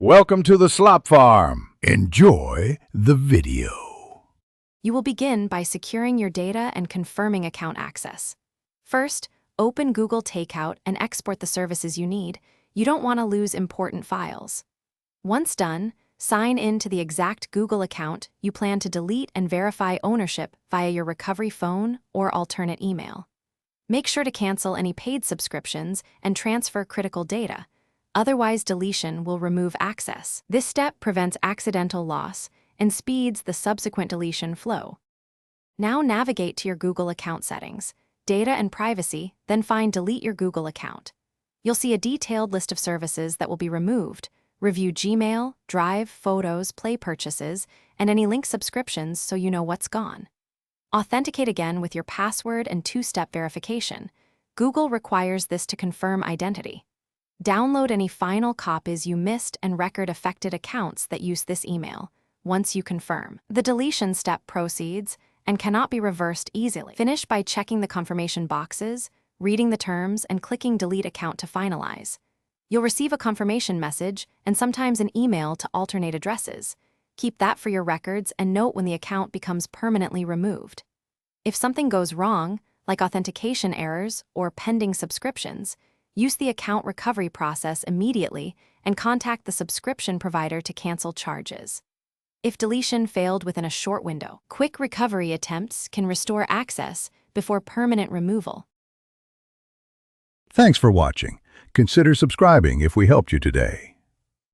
Welcome to the Slop Farm. Enjoy the video. You will begin by securing your data and confirming account access. First, open Google Takeout and export the services you need. You don't want to lose important files. Once done, sign in to the exact Google account you plan to delete and verify ownership via your recovery phone or alternate email. Make sure to cancel any paid subscriptions and transfer critical data. Otherwise, deletion will remove access. This step prevents accidental loss and speeds the subsequent deletion flow. Now navigate to your Google account settings, Data and Privacy, then find Delete your Google account. You'll see a detailed list of services that will be removed. Review Gmail, Drive, Photos, Play purchases, and any link subscriptions so you know what's gone. Authenticate again with your password and two-step verification. Google requires this to confirm identity. Download any final copies you missed and record affected accounts that use this email once you confirm. The deletion step proceeds and cannot be reversed easily. Finish by checking the confirmation boxes, reading the terms, and clicking Delete Account to finalize. You'll receive a confirmation message and sometimes an email to alternate addresses. Keep that for your records and note when the account becomes permanently removed. If something goes wrong, like authentication errors or pending subscriptions, use the account recovery process immediately and contact the subscription provider to cancel charges. If deletion failed within a short window, quick recovery attempts can restore access before permanent removal. Thanks for watching. Consider subscribing if we helped you today.